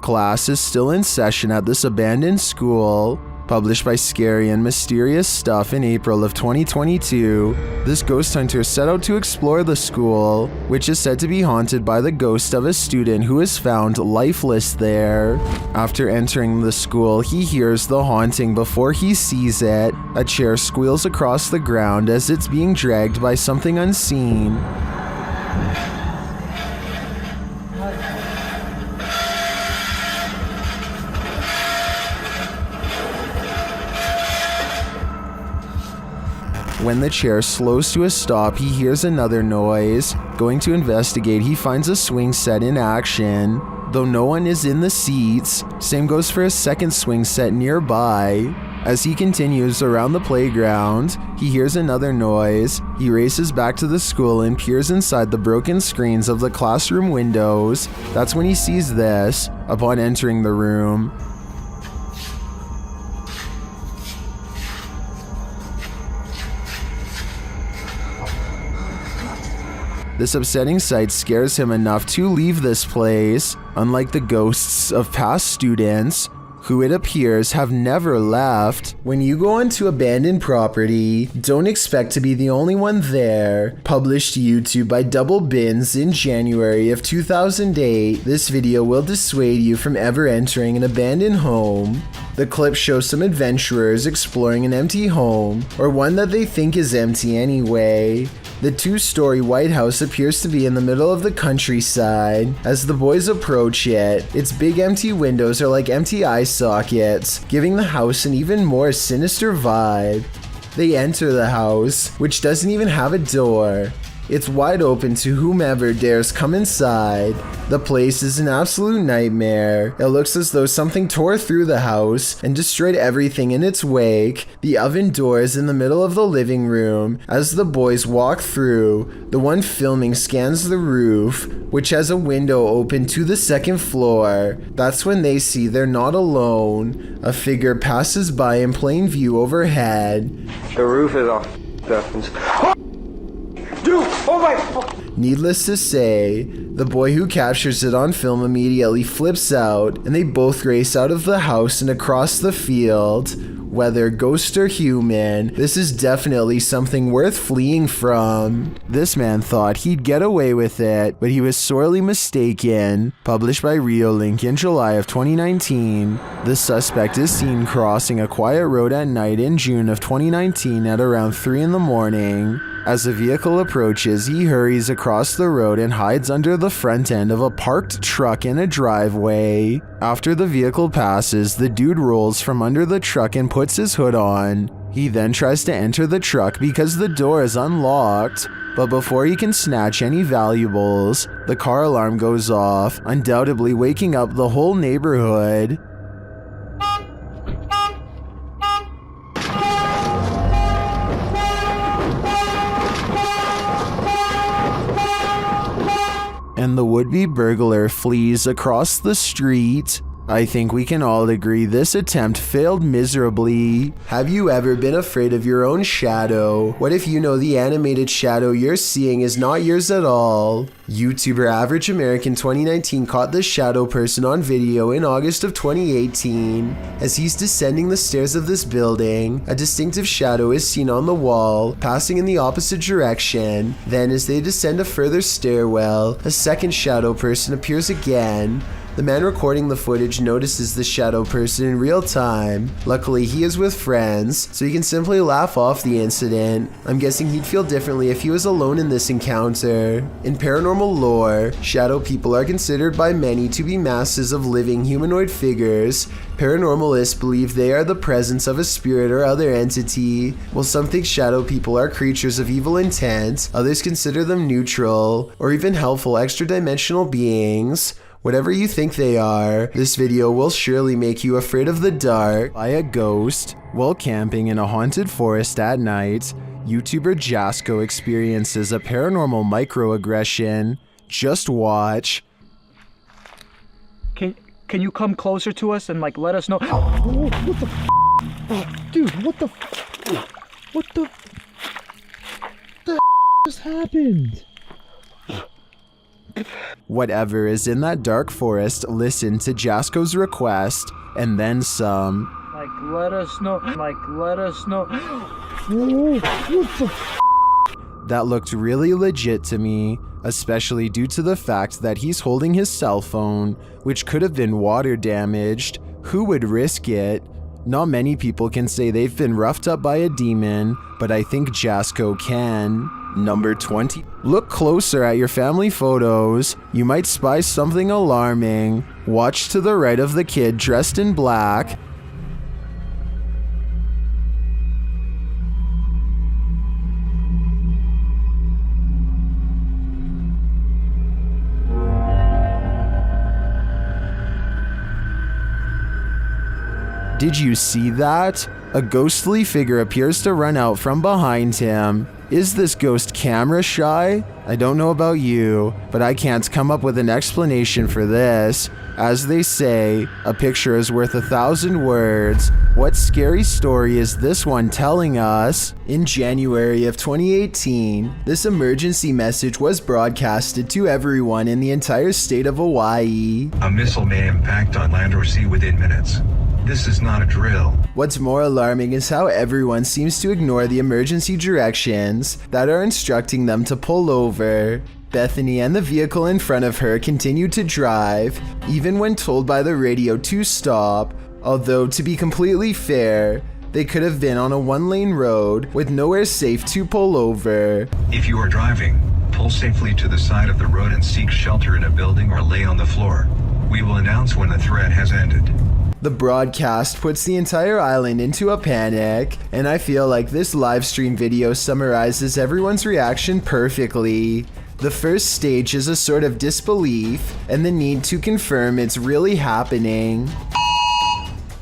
class is still in session at this abandoned school. Published by Scary and Mysterious Stuff in April of 2022, this ghost hunter set out to explore the school, which is said to be haunted by the ghost of a student who is found lifeless there. After entering the school, he hears the haunting before he sees it. A chair squeals across the ground as it's being dragged by something unseen. When the chair slows to a stop, he hears another noise. Going to investigate, he finds a swing set in action, though no one is in the seats. Same goes for a second swing set nearby. As he continues around the playground, he hears another noise. He races back to the school and peers inside the broken screens of the classroom windows. That's when he sees this. Upon entering the room, this upsetting sight scares him enough to leave this place. Unlike the ghosts of past students, who it appears have never left. When you go onto abandoned property, don't expect to be the only one there. Published to YouTube by Double Bins in January of 2008, this video will dissuade you from ever entering an abandoned home. The clip shows some adventurers exploring an empty home, or one that they think is empty anyway. The two-story White House appears to be in the middle of the countryside. As the boys approach it, its big empty windows are like empty eye sockets, giving the house an even more sinister vibe. They enter the house, which doesn't even have a door. It's wide open to whomever dares come inside. The place is an absolute nightmare. It looks as though something tore through the house and destroyed everything in its wake. The oven door is in the middle of the living room. As the boys walk through, the one filming scans the roof, which has a window open to the second floor. That's when they see they're not alone. A figure passes by in plain view overhead. The roof is off. Dude, oh my! Needless to say, the boy who captures it on film immediately flips out, and they both race out of the house and across the field. Whether ghost or human, this is definitely something worth fleeing from. This man thought he'd get away with it, but he was sorely mistaken. Published by Reolink in July of 2019, the suspect is seen crossing a quiet road at night in June of 2019 at around 3 in the morning. As the vehicle approaches, he hurries across the road and hides under the front end of a parked truck in a driveway. After the vehicle passes, the dude rolls from under the truck and puts his hood on. He then tries to enter the truck because the door is unlocked, but before he can snatch any valuables, the car alarm goes off, undoubtedly waking up the whole neighborhood. And the would-be burglar flees across the street. I think we can all agree this attempt failed miserably. Have you ever been afraid of your own shadow? What if you know the animated shadow you're seeing is not yours at all? YouTuber Average American 2019 caught this shadow person on video in August of 2018. As he's descending the stairs of this building, a distinctive shadow is seen on the wall, passing in the opposite direction. Then as they descend a further stairwell, a second shadow person appears again. The man recording the footage notices the shadow person in real time. Luckily, he is with friends, so he can simply laugh off the incident. I'm guessing he'd feel differently if he was alone in this encounter. In paranormal lore, shadow people are considered by many to be masses of living humanoid figures. Paranormalists believe they are the presence of a spirit or other entity. While some think shadow people are creatures of evil intent, others consider them neutral, or even helpful extra-dimensional beings. Whatever you think they are, this video will surely make you afraid of the dark. By a ghost. While camping in a haunted forest at night, YouTuber Zargo experiences a paranormal microaggression. Just watch. Can you come closer to us and like let us know? Oh, what the dude, what the just happened? Whatever is in that dark forest listened to Jasko's request, and then some. Let us know. That looked really legit to me, especially due to the fact that he's holding his cell phone, which could have been water damaged. Who would risk it? Not many people can say they've been roughed up by a demon, but I think Jasko can. Number 20. Look closer at your family photos. You might spy something alarming. Watch to the right of the kid dressed in black. Did you see that? A ghostly figure appears to run out from behind him. Is this ghost camera shy? I don't know about you, but I can't come up with an explanation for this. As they say, a picture is worth 1,000 words. What scary story is this one telling us? In January of 2018, this emergency message was broadcasted to everyone in the entire state of Hawaii. A missile may impact on land or sea within minutes. This is not a drill. What's more alarming is how everyone seems to ignore the emergency directions that are instructing them to pull over. Bethany and the vehicle in front of her continued to drive, even when told by the radio to stop, although to be completely fair, they could have been on a one-lane road with nowhere safe to pull over. If you are driving, pull safely to the side of the road and seek shelter in a building or lay on the floor. We will announce when the threat has ended. The broadcast puts the entire island into a panic, and I feel like this live stream video summarizes everyone's reaction perfectly. The first stage is a sort of disbelief and the need to confirm it's really happening.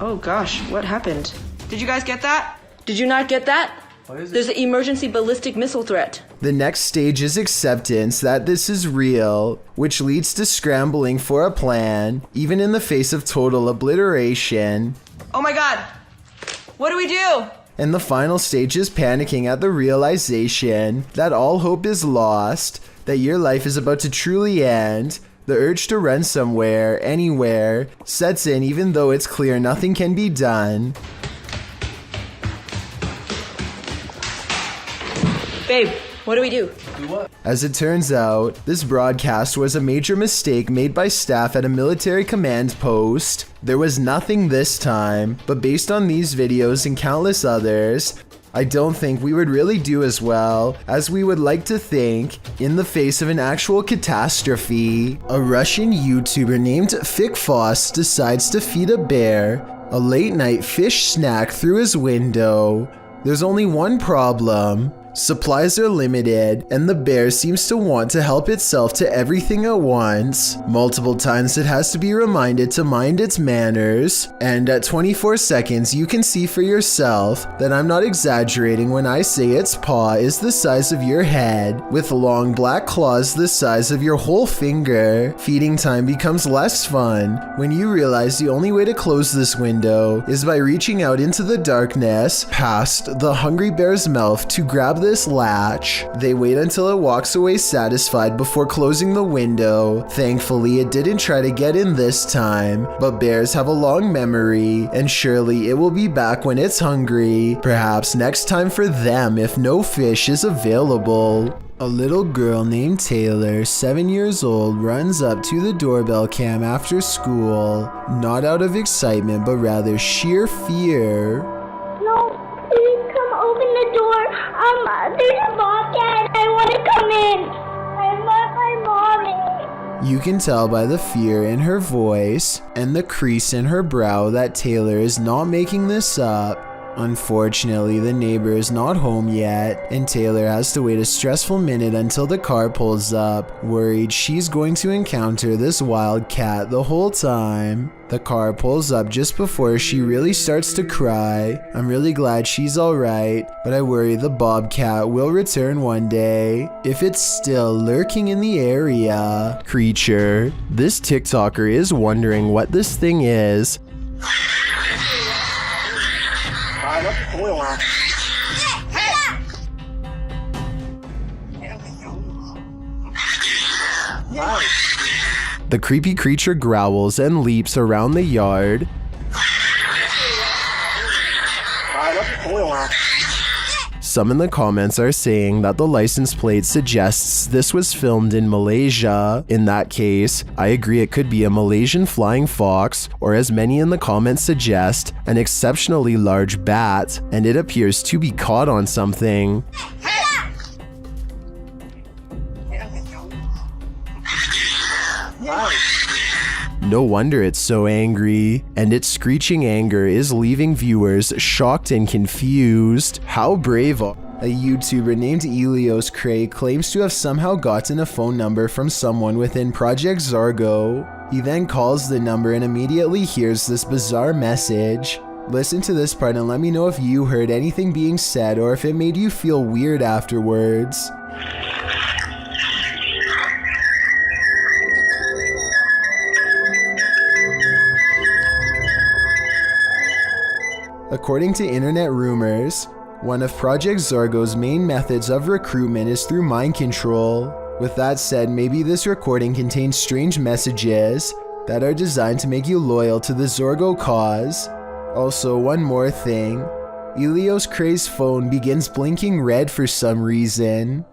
Oh gosh, what happened? Did you guys get that? Did you not get that? There's an emergency ballistic missile threat. The next stage is acceptance that this is real, which leads to scrambling for a plan, even in the face of total obliteration. Oh my god! What do we do? And the final stage is panicking at the realization that all hope is lost, that your life is about to truly end. The urge to run somewhere, anywhere, sets in even though it's clear nothing can be done. Babe, what do we do? As it turns out, this broadcast was a major mistake made by staff at a military command post. There was nothing this time, but based on these videos and countless others, I don't think we would really do as well as we would like to think in the face of an actual catastrophe. A Russian YouTuber named Fikfoss decides to feed a bear a late-night fish snack through his window. There's only one problem. Supplies are limited, and the bear seems to want to help itself to everything at once. Multiple times it has to be reminded to mind its manners, and at 24 seconds you can see for yourself that I'm not exaggerating when I say its paw is the size of your head, with long black claws the size of your whole finger. Feeding time becomes less fun when you realize the only way to close this window is by reaching out into the darkness past the hungry bear's mouth to grab this latch. They wait until it walks away satisfied before closing the window. Thankfully, it didn't try to get in this time, but bears have a long memory, and surely it will be back when it's hungry. Perhaps next time for them if no fish is available. A little girl named Taylor, 7 years old, runs up to the doorbell cam after school, not out of excitement but rather sheer fear. There's a bobcat. I want to come in. I want my mommy. You can tell by the fear in her voice and the crease in her brow that Taylor is not making this up. Unfortunately, the neighbor is not home yet, and Taylor has to wait a stressful minute until the car pulls up, worried she's going to encounter this wild cat the whole time. The car pulls up just before she really starts to cry. I'm really glad she's alright, but I worry the bobcat will return one day, if it's still lurking in the area. Creature. This TikToker is wondering what this thing is. The creepy creature growls and leaps around the yard. Some in the comments are saying that the license plate suggests this was filmed in Malaysia. In that case, I agree it could be a Malaysian flying fox, or as many in the comments suggest, an exceptionally large bat, and it appears to be caught on something. No wonder it's so angry, and its screeching anger is leaving viewers shocked and confused. How brave are... A YouTuber named Elios Cray claims to have somehow gotten a phone number from someone within Project Zargo. He then calls the number and immediately hears this bizarre message. Listen to this part and let me know if you heard anything being said or if it made you feel weird afterwards. According to internet rumors, one of Project Zargo's main methods of recruitment is through mind control. With that said, maybe this recording contains strange messages that are designed to make you loyal to the Zargo cause. Also, one more thing, Elios Cray's phone begins blinking red for some reason.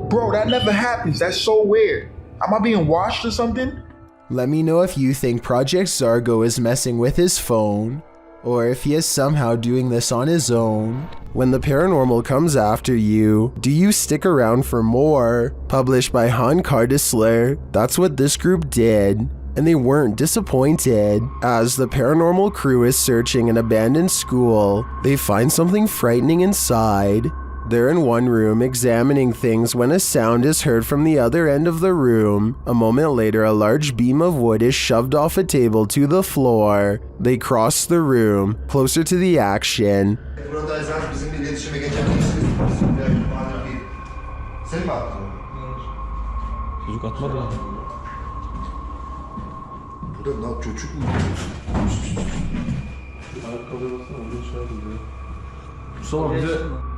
Bro, that never happens. That's so weird. Am I being watched or something? Let me know if you think Project Zargo is messing with his phone, or if he is somehow doing this on his own. When the paranormal comes after you, do you stick around for more? Published by Han Cardisler, that's what this group did, and they weren't disappointed. As the paranormal crew is searching an abandoned school, they find something frightening inside. They're in one room examining things when a sound is heard from the other end of the room. A moment later, a large beam of wood is shoved off a table to the floor. They cross the room, closer to the action.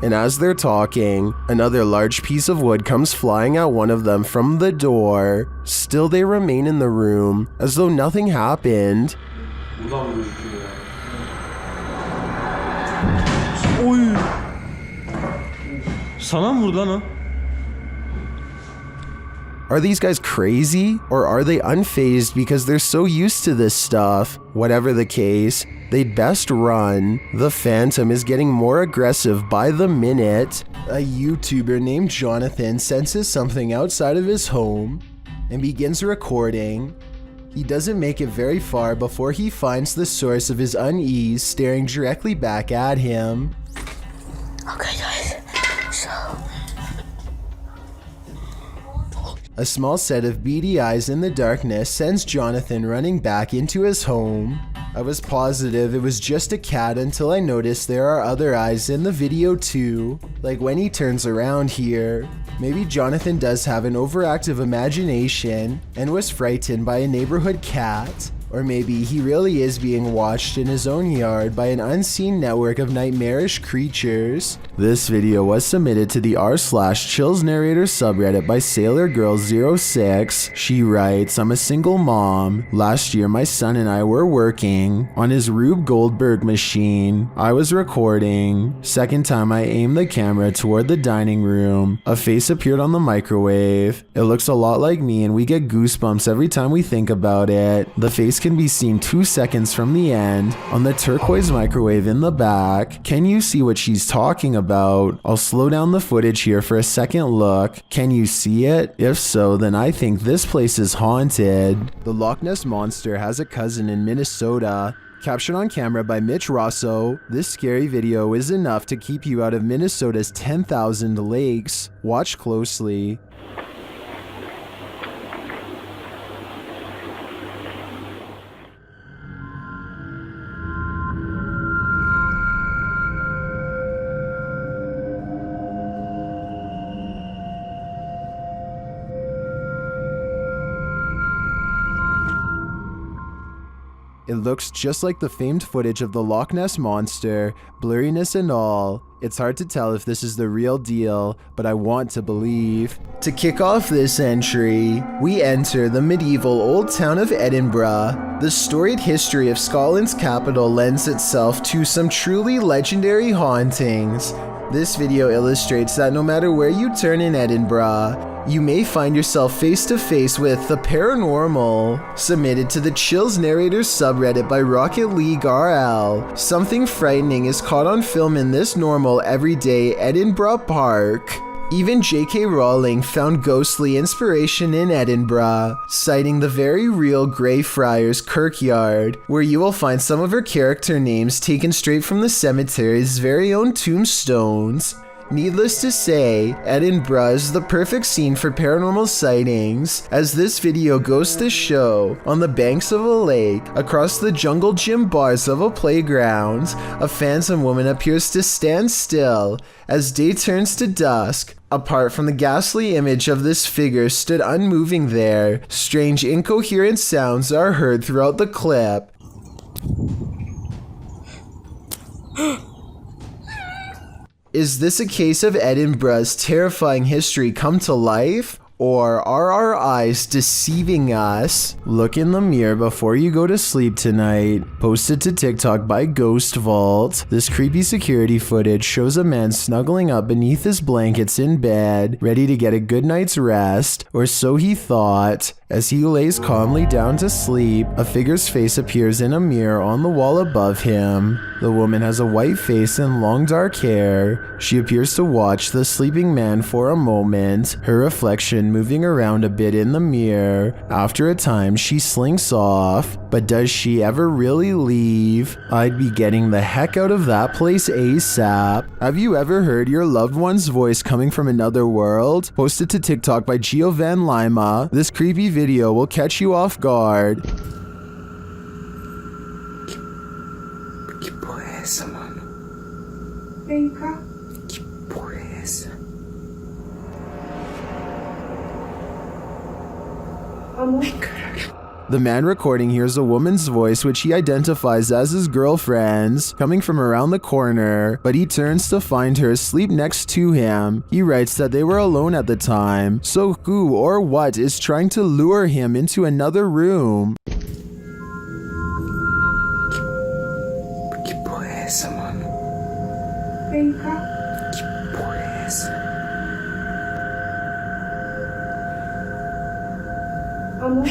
And as they're talking, another large piece of wood comes flying at one of them from the door. Still, they remain in the room, as though nothing happened. Are these guys crazy? Or are they unfazed because they're so used to this stuff? Whatever the case, they'd best run. The Phantom is getting more aggressive by the minute. A YouTuber named Jonathan senses something outside of his home and begins recording. He doesn't make it very far before he finds the source of his unease staring directly back at him. Okay, guys, so... A small set of beady eyes in the darkness sends Jonathan running back into his home. I was positive it was just a cat until I noticed there are other eyes in the video too, like when he turns around here. Maybe Jonathan does have an overactive imagination and was frightened by a neighborhood cat. Or maybe he really is being watched in his own yard by an unseen network of nightmarish creatures. This video was submitted to the r/chills narrator subreddit by SailorGirl06. She writes, I'm a single mom. Last year my son and I were working on his Rube Goldberg machine. I was recording. Second time I aimed the camera toward the dining room. A face appeared on the microwave. It looks a lot like me and we get goosebumps every time we think about it. The face can be seen 2 seconds from the end on the turquoise microwave in the back. Can you see what she's talking about? I'll slow down the footage here for a second look. Can you see it? If so, then I think this place is haunted. The Loch Ness Monster has a cousin in Minnesota. Captured on camera by Mitch Rosso, this scary video is enough to keep you out of Minnesota's 10,000 lakes. Watch closely. It It looks just like the famed footage of the Loch Ness monster, blurriness and all. It's hard to tell if this is the real deal, but I want to believe. To kick off this entry, we enter the medieval old town of Edinburgh. The storied history of Scotland's capital lends itself to some truly legendary hauntings. This video illustrates that no matter where you turn in Edinburgh, you may find yourself face to face with the paranormal. Submitted to the Chills Narrators subreddit by Rocket League RL. Something frightening is caught on film in this normal, everyday Edinburgh park. Even J.K. Rowling found ghostly inspiration in Edinburgh, citing the very real Greyfriars Kirkyard, where you will find some of her character names taken straight from the cemetery's very own tombstones. Needless to say, Edinburgh is the perfect scene for paranormal sightings, as this video goes to show, on the banks of a lake, across the jungle gym bars of a playground, a phantom woman appears to stand still as day turns to dusk. Apart from the ghastly image of this figure stood unmoving there, strange incoherent sounds are heard throughout the clip. Is this a case of Edinburgh's terrifying history come to life? Or are our eyes deceiving us? Look in the mirror before you go to sleep tonight. Posted to TikTok by Ghost Vault. This creepy security footage shows a man snuggling up beneath his blankets in bed, ready to get a good night's rest, or so he thought. As he lays calmly down to sleep, a figure's face appears in a mirror on the wall above him. The woman has a white face and long dark hair. She appears to watch the sleeping man for a moment, her reflection moving around a bit in the mirror. After a time, she slinks off, but does she ever really leave? I'd be getting the heck out of that place ASAP. Have you ever heard your loved one's voice coming from another world? Posted to TikTok by Gio Van Lima. This creepy video will catch you off guard. Que porra é essa, mano? Vem cá. Que porra é essa? Amor. The man recording hears a woman's voice which he identifies as his girlfriend's, coming from around the corner, but he turns to find her asleep next to him. He writes that they were alone at the time, so who or what is trying to lure him into another room? Que porra é essa, mano? Vem cá. Que porra é essa? Amor.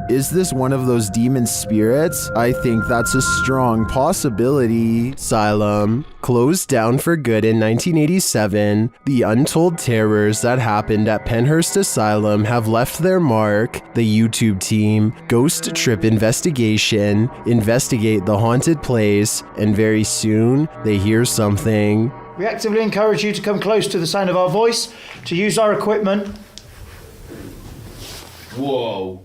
Is this one of those demon spirits? I think that's a strong possibility. Asylum. Closed down for good in 1987, the untold terrors that happened at Pennhurst Asylum have left their mark. The YouTube team, Ghost Trip Investigation, investigate the haunted place, and very soon, they hear something. We actively encourage you to come close to the sound of our voice, to use our equipment. Whoa.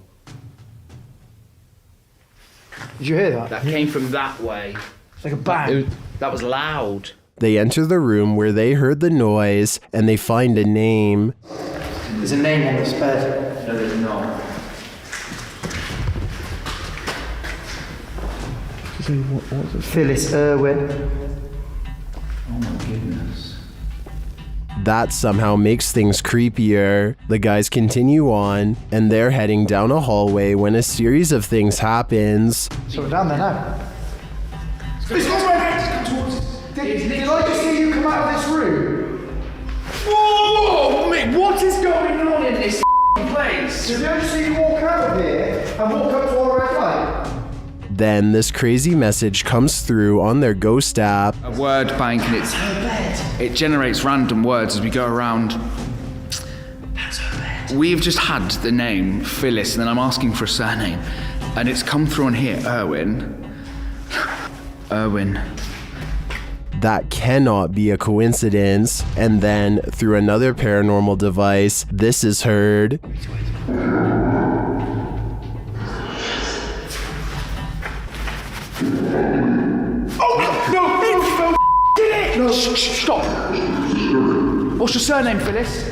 Did you hear that? That came from that way. It's like a bang. That was loud. They enter the room where they heard the noise, and they find a name. There's a name on this bed. No, there's not. Phyllis Irwin. Oh my goodness. That somehow makes things creepier. The guys continue on, and they're heading down a hallway when a series of things happens. So we're down there now. It's not my neck to come towards us. Did I just see you come out of this room? Whoa! Mate, what is going on in this place? Did I just see you walk out of here and walk up to our red light? Then this crazy message comes through on their Ghost app. A word bank, and it generates random words as we go around. We've just had the name Phyllis, and then I'm asking for a surname, and it's come through on here, Irwin. Irwin. That cannot be a coincidence. And then, through another paranormal device, this is heard. No, stop. What's your surname, Phyllis?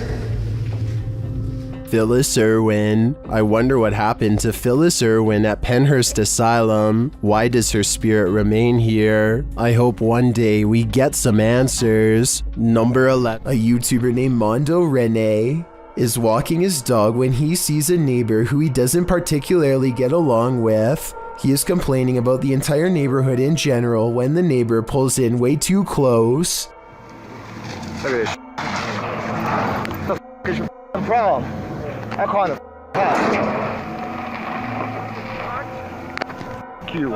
Phyllis Irwin. I wonder what happened to Phyllis Irwin at Pennhurst Asylum. Why does her spirit remain here? I hope one day we get some answers. Number 11. A YouTuber named Mondo Rene is walking his dog when he sees a neighbor who he doesn't particularly get along with. He is complaining about the entire neighborhood in general when the neighbor pulls in way too close. Look at this. What the f is your problem? I'm calling the cops. You.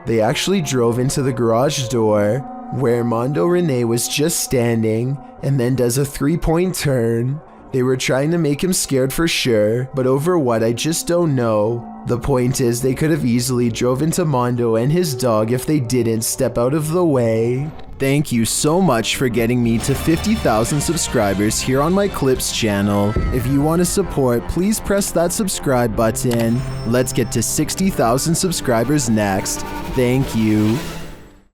They actually drove into the garage door where Mondo Rene was just standing and then does a 3-point turn. They were trying to make him scared for sure, but over what I just don't know. The point is they could have easily drove into Mondo and his dog if they didn't step out of the way. Thank you so much for getting me to 50,000 subscribers here on my Clips channel. If you want to support, please press that subscribe button. Let's get to 60,000 subscribers next. Thank you.